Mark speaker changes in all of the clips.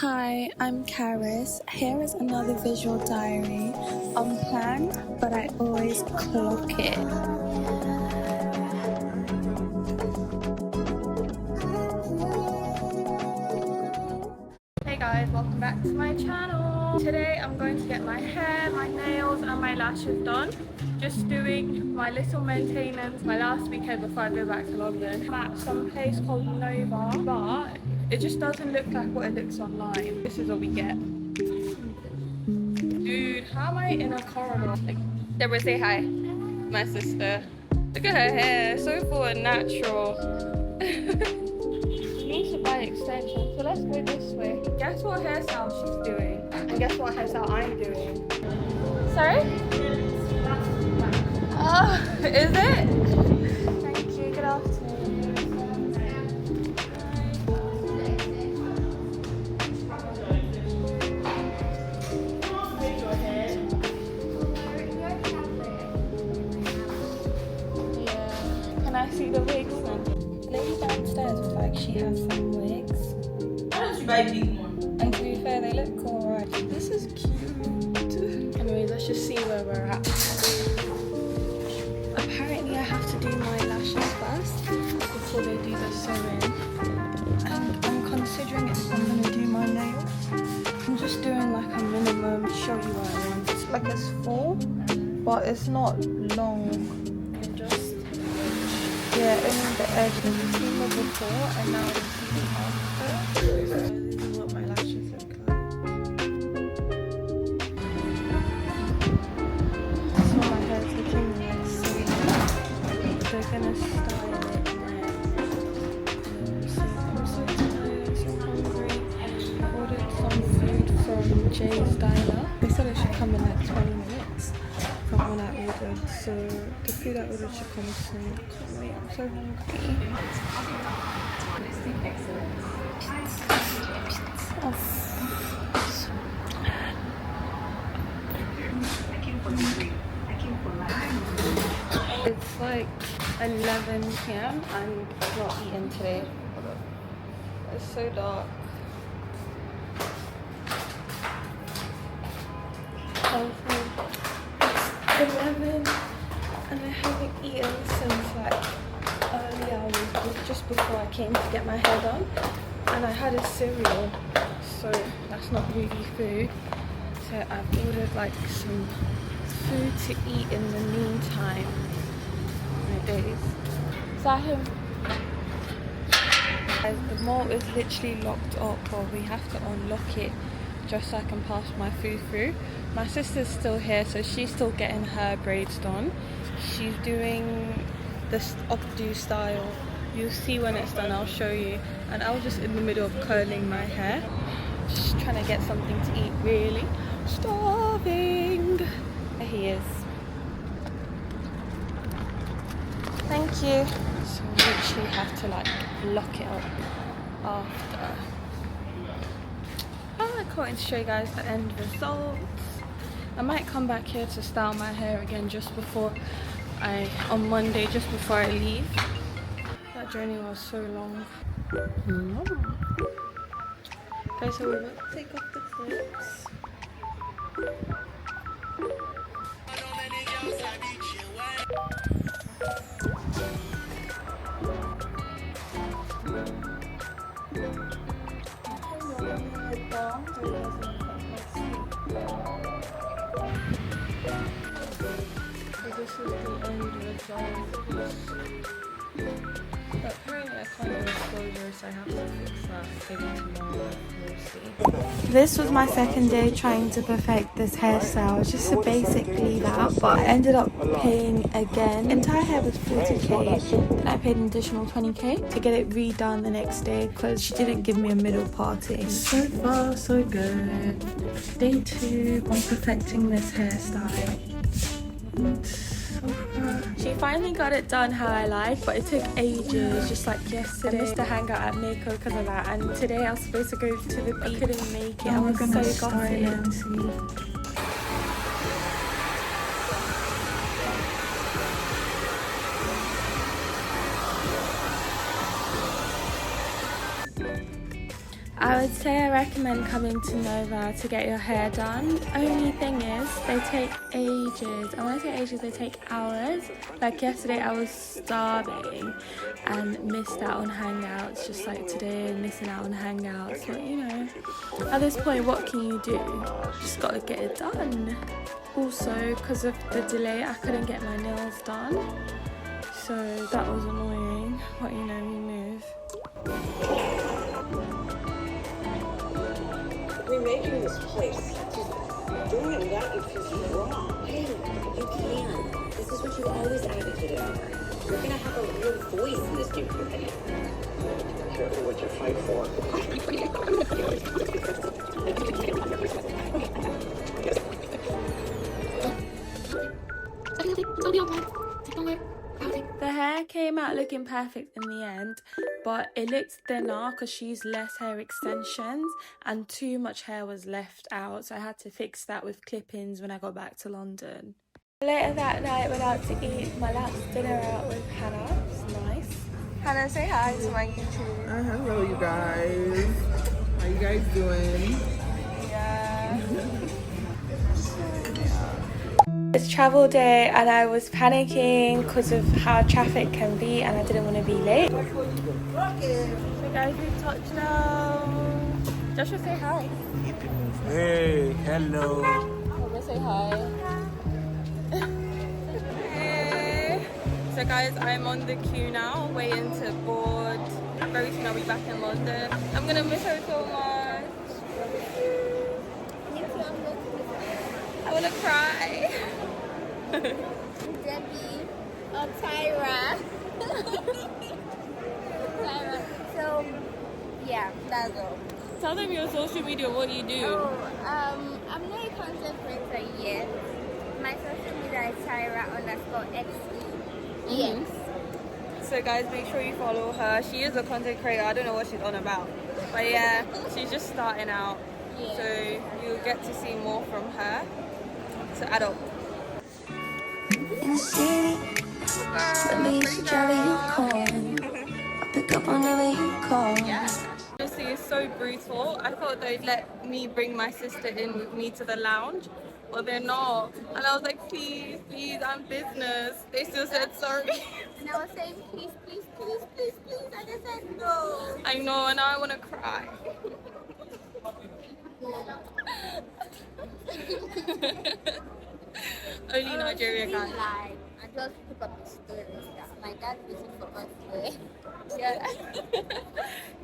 Speaker 1: Hi, I'm Karis. Here is another visual diary. Unplanned, but I always clock it. Hey guys, welcome back to my channel. Today I'm going to get my hair, my nails and my lashes done. Just doing my little maintenance, my last weekend before I go back to London. I'm at some place called Nova, but it just doesn't look like what it looks online. This is what we get. Dude, how am I in a corridor? Like, Deborah, say hi. My sister. Look at her hair, so full and natural. She needs to buy extensions, so let's go this way. Guess what hairstyle she's doing? And guess what hairstyle I'm doing? Sorry? Oh, is it? Thank you, good afternoon. Can I see the wigs then? The lady downstairs was like, she has some wigs.
Speaker 2: Why don't you buy big one?
Speaker 1: And to be fair, they look alright. This is cute. Anyways, let's just see where we're at. Apparently I have to do my lashes first before they do the sewing. And I'm considering if I'm going to do my nails. I'm just doing like a minimum, show you what I want. It's like it's full, but it's not long. And just, yeah, only the edge. There's a seam before and now the seam after. So this is what my lashes look like. So my hair's looking like so they're gonna style it next. I'm so tired, I'm so hungry. I ordered some food from Jay's Diner. They said it should come in like 20 minutes from when I ordered. So the food I ordered should come soon. I can't wait, I'm so hungry. It's like 11 p.m. and I've not eaten today. It's so dark. It's 11 and I haven't eaten since like early hours, just before I came to get my hair done. And I had a cereal, so that's not really food. So I've ordered like some food to eat in the meantime. My days. Zahim. The mall is literally locked up, or we have to unlock it just so I can pass my food through. My sister's still here, so she's still getting her braids done. She's doing this updo style. You'll see when it's done, I'll show you. And I was just in the middle of curling my hair. Just trying to get something to eat, really. Starving. There he is. Thank you. So we literally have to like lock it up after. Oh, I can't wait to show you guys the end results. I might come back here to style my hair again just before on Monday, just before I leave. That journey was so long. Okay, so we're about to take off the clips. This is the end result. But apparently I can't do exposure, so I have to fix that. Maybe tomorrow, we'll see. This was my second day trying to perfect this hairstyle. Just to basically that, but I ended up paying again. Entire hair was 40k, and I paid an additional 20k to get it redone the next day because she didn't give me a middle parting. So far, so good. Day 2 on perfecting this hairstyle. She finally got it done how I like, but it took ages, just like yesterday. I missed a hangout at Mako because of that, and today I was supposed to go to the beach. I couldn't make it. I was so gutted. I I would say I recommend coming to Nova to get your hair done. Only thing is, they take ages. And when I say ages, they take hours. Like yesterday, I was starving and missed out on hangouts. Just like today, missing out on hangouts. But you know, at this point, what can you do? Just gotta get it done. Also, because of the delay, I couldn't get my nails done. So that was annoying. But you know, we move.
Speaker 3: Remaking this place. Doing that is just wrong.
Speaker 4: Hey, you can. This is what you always advocated for. You're gonna have a real voice in this new company.
Speaker 3: Careful what you fight for.
Speaker 1: The hair came out looking perfect in the end, but it looked thinner because she used less hair extensions and too much hair was left out, so I had to fix that with clip-ins when I got back to London. Later that night, went out to eat my last dinner out with Hannah. It was nice. Hannah, say hi to my YouTube.
Speaker 5: Hello, you guys. How you guys doing?
Speaker 1: Yeah. It's travel day and I was panicking because of how traffic can be and I didn't want to be late. So guys, we've touched now. Joshua, say hi.
Speaker 6: Hey, hello.
Speaker 1: Hope say hi. Hey. So guys, I'm on the queue now, waiting to board. Very soon I'll be back in London. I'm gonna miss her so much. I wanna cry.
Speaker 7: Debbie or Tyra. Tyra. So, yeah, that's all.
Speaker 1: Tell them your social media, what do you do?
Speaker 7: Oh, I'm not a content creator yet. My social media is Tyra_XE. Yes.
Speaker 1: So guys, make sure you follow her. She is a content creator. I don't know what she's on about. But yeah, she's just starting out.
Speaker 7: Yeah.
Speaker 1: So you'll get to see more from her. So adult.
Speaker 8: In the city, let me used to drive a Yukon. I pick up whenever you call.
Speaker 1: Honestly, it's so brutal. I thought they'd let me bring my sister in with me to the lounge, but they're not. And I was like, please, please, I'm business. They still said sorry.
Speaker 7: And I was saying, please, please, please, please, please. And they said no.
Speaker 1: I know, and now I want to cry. Only Nigeria can.
Speaker 7: Like, I just put up the story that my dad waiting for us there.
Speaker 1: Yeah.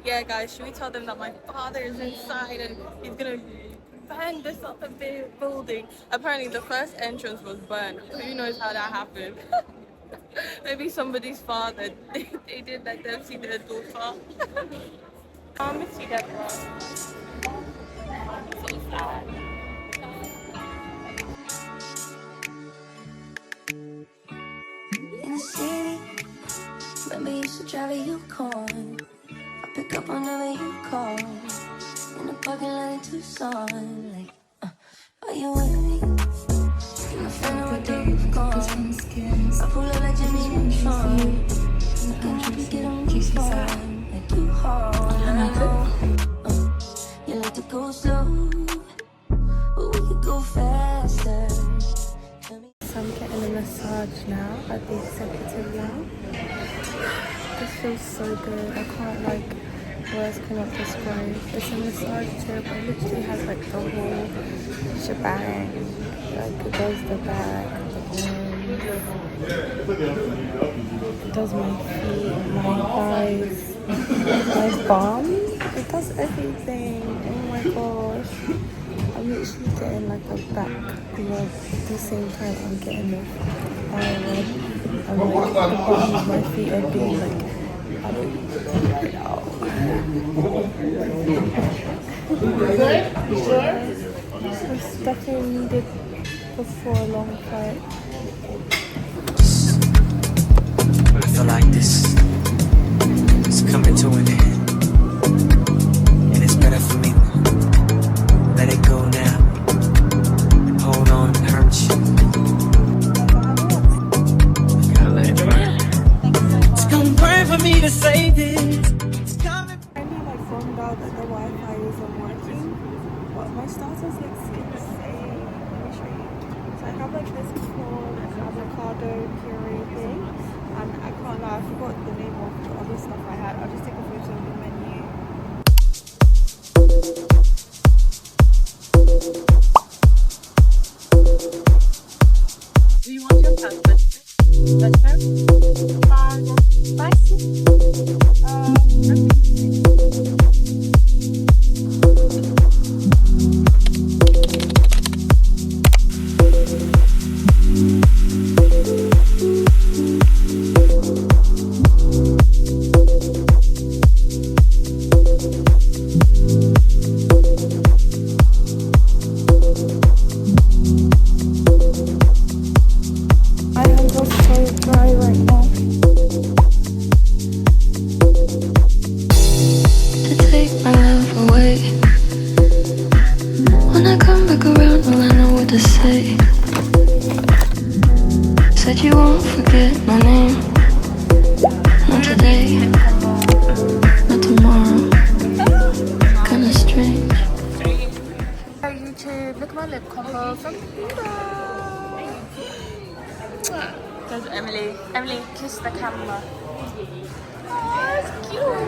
Speaker 1: Yeah, guys, should we tell them that my father is inside and he's gonna bang this up a building? Apparently, the first entrance was burned. Who knows how that happened? Maybe somebody's father. They did let them see their daughter. I miss you, Deborah. So sad.
Speaker 8: In the city, let me used to drive a Yukon. I pick up whenever you call. In the parking lot in Tucson, like, are you with me? In the front of the roof gone. I pull up like Jimmy Neutron. I can help you get on the phone. Like you hard. You like to go slow, but we could go faster.
Speaker 1: So I'm getting a massage now at the executive lounge. This feels so good. I can't words cannot describe. It's a massage chair, but it literally has like the whole shebang. Like it does the back, the arms, it does my feet, my thighs, my bum. It does everything. Oh my gosh. I'm literally getting like a back rub at the same time I'm getting a thigh rub. And like the bottom of my feet are being like, I don't know right now. It's definitely needed before a long flight.
Speaker 6: I feel like this is coming to an end, and it's better for me. Let it go now. Hold on, it hurts you. Gotta let it burn. It's gonna burn for me to say this. It's coming.
Speaker 1: I found out that the Wi-Fi My starters looks insane. Let me show you. So I have like this called avocado puree thing, and I can't lie, I forgot the name of the other stuff I had. I'll just take a photo of the menu.
Speaker 2: Do you want your pasta?
Speaker 1: My hands are so dry right now.
Speaker 8: To take my love away. When I come back around, will I know what to say? Said you won't forget my name. Not today, not tomorrow. Kinda strange.
Speaker 1: Hey YouTube, look at my lip combo from Buddha. There's Emily. Emily, kiss the camera. Oh, it's cute.